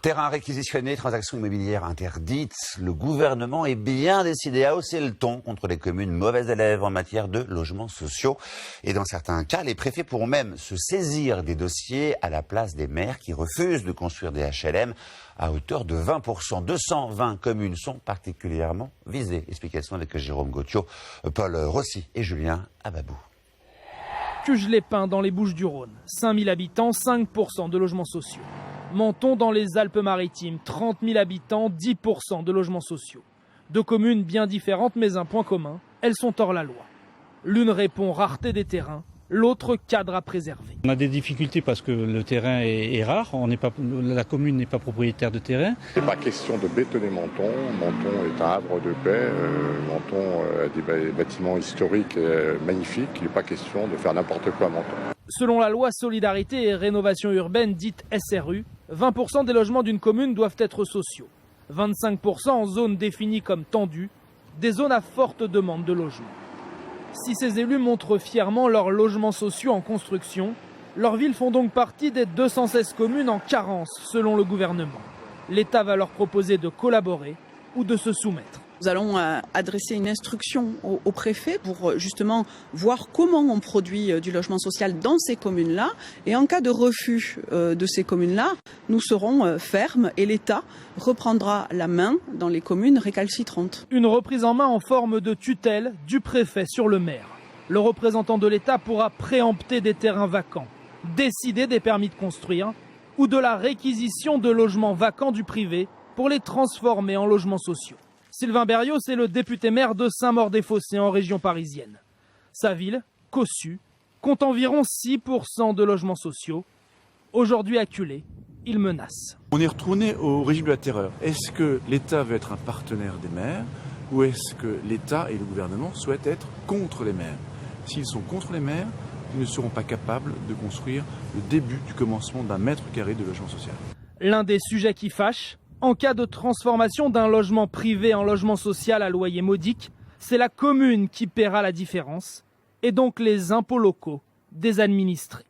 Terrain réquisitionné, transactions immobilières interdites. Le gouvernement est bien décidé à hausser le ton contre les communes mauvaises élèves en matière de logements sociaux. Et dans certains cas, les préfets pourront même se saisir des dossiers à la place des maires qui refusent de construire des HLM à hauteur de 20%. 220 communes sont particulièrement visées. Explication avec Jérôme Gauthiot, Paul Rossi et Julien Ababou. Cuges-les-Pins dans les Bouches-du-Rhône, 5000 habitants, 5% de logements sociaux. Menton dans les Alpes-Maritimes, 30 000 habitants, 10% de logements sociaux. Deux communes bien différentes mais un point commun, elles sont hors la loi. L'une répond rareté des terrains, l'autre cadre à préserver. On a des difficultés parce que le terrain est rare, la commune n'est pas propriétaire de terrain. Il n'est pas question de bétonner Menton. Menton est un havre de paix. Menton a des bâtiments historiques magnifiques. Il n'est pas question de faire n'importe quoi à Menton. Selon la loi Solidarité et Rénovation Urbaine dite SRU, 20% des logements d'une commune doivent être sociaux. 25% en zone définie comme tendue, des zones à forte demande de logement. Si ces élus montrent fièrement leurs logements sociaux en construction, leurs villes font donc partie des 216 communes en carence selon le gouvernement. L'État va leur proposer de collaborer ou de se soumettre. Nous allons adresser une instruction au préfet pour justement voir comment on produit du logement social dans ces communes-là. Et en cas de refus de ces communes-là, nous serons fermes et l'État reprendra la main dans les communes récalcitrantes. Une reprise en main en forme de tutelle du préfet sur le maire. Le représentant de l'État pourra préempter des terrains vacants, décider des permis de construire ou de la réquisition de logements vacants du privé pour les transformer en logements sociaux. Sylvain Berrios est le député maire de Saint-Maur-des-Fossés en région parisienne. Sa ville, Cossu, compte environ 6% de logements sociaux. Aujourd'hui acculé, il menace. On est retourné au régime de la terreur. Est-ce que l'État veut être un partenaire des maires ou est-ce que l'État et le gouvernement souhaitent être contre les maires? S'ils sont contre les maires, ils ne seront pas capables de construire le début du commencement d'un mètre carré de logement social. L'un des sujets qui fâche, en cas de transformation d'un logement privé en logement social à loyer modique, c'est la commune qui paiera la différence et donc les impôts locaux des administrés.